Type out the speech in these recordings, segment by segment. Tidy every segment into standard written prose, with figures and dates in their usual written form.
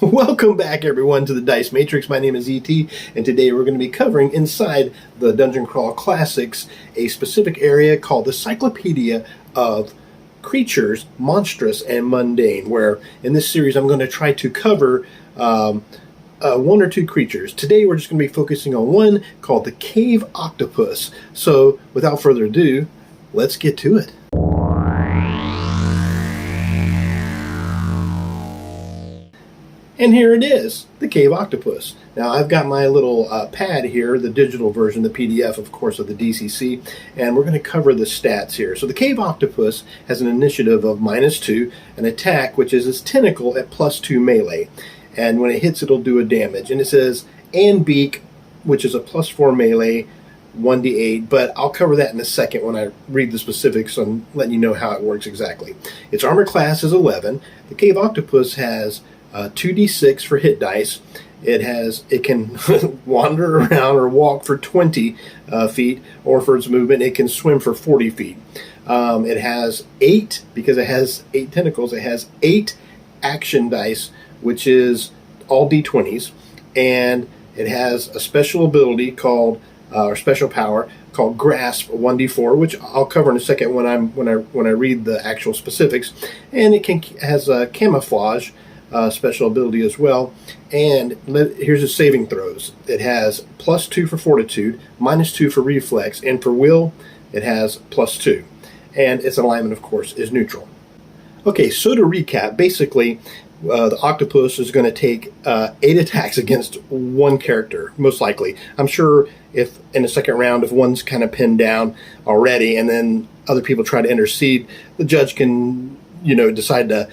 Welcome back, everyone, to the Dice Matrix. My name is E.T., and today we're going to be covering inside the Dungeon Crawl Classics a specific area called the Cyclopedia of Creatures, Monstrous, and Mundane, where in this series I'm going to try to cover one or two creatures. Today we're just going to be focusing on one called the Cave Octopus. So, without further ado, let's get to it. And here it is, the Cave Octopus. Now I've got my little pad here, the digital version, the PDF, of course, of the DCC, and we're going to cover the stats here. So the Cave Octopus has an initiative of -2, an attack, which is its tentacle at +2 melee. And when it hits, it'll do a damage. And it says, and beak, which is a +4 melee, 1d8, but I'll cover that in a second when I read the specifics and letting you know how it works exactly. Its armor class is 11. The Cave Octopus has 2d6 for hit dice. It can wander around or walk for 20 feet, or for its movement, it can swim for 40 feet. It has 8, because it has 8 tentacles, it has 8 action dice, which is all d20s, and it has a special ability called, or special power called Grasp, 1d4, which I'll cover in a second when I read the actual specifics. And it has a camouflage special ability as well. And here's the saving throws. It has +2 for fortitude, -2 for reflex, and for will it has +2. And its alignment, of course, is neutral. Okay, so to recap, basically the octopus is going to take 8 attacks against one character, most likely. I'm sure if in the second round, if one's kind of pinned down already and then other people try to intercede, the judge can, decide to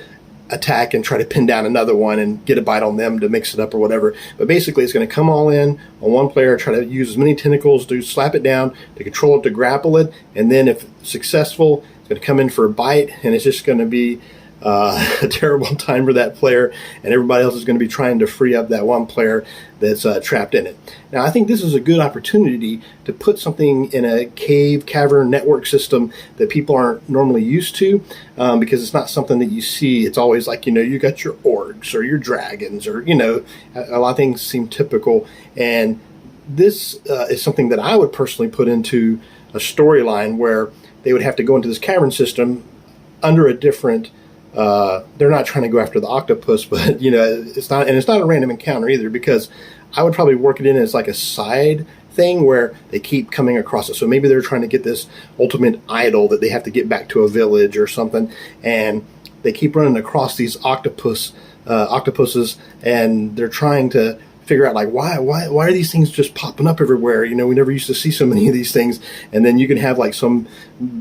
attack and try to pin down another one and get a bite on them to mix it up or whatever. But basically it's going to come all in on one player, try to use as many tentacles to slap it down, to control it, to grapple it, and then if successful, it's going to come in for a bite, and it's just going to be a terrible time for that player, and everybody else is going to be trying to free up that one player that's trapped in it. Now, I think this is a good opportunity to put something in a cavern network system that people aren't normally used to, because it's not something that you see. It's always like, you got your orcs or your dragons, or, a lot of things seem typical, and this is something that I would personally put into a storyline where they would have to go into this cavern system under a different they're not trying to go after the octopus, but it's not a random encounter either, because I would probably work it in as like a side thing where they keep coming across it. So maybe they're trying to get this ultimate idol that they have to get back to a village or something, and they keep running across these octopuses, and they're trying to figure out, like, why are these things just popping up everywhere? We never used to see so many of these things. And then you can have like some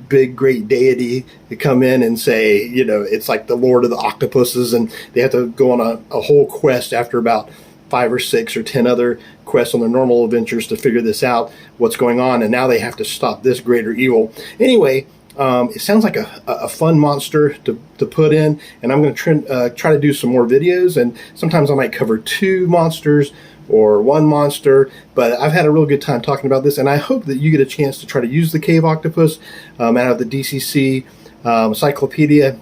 big great deity to come in and say, it's like the Lord of the Octopuses, and they have to go on a whole quest after about 5 or 6 or 10 other quests on their normal adventures to figure this out, what's going on, and now they have to stop this greater evil. Anyway, it sounds like a fun monster to put in, and I'm going to try to do some more videos, and sometimes I might cover 2 monsters or 1 monster, but I've had a real good time talking about this, and I hope that you get a chance to try to use the Cave Octopus out of the DCC Cyclopedia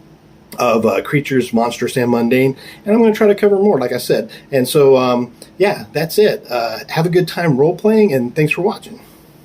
of Creatures, Monstrous, and Mundane, and I'm going to try to cover more, like I said. And so, yeah, that's it. Have a good time role-playing, and thanks for watching.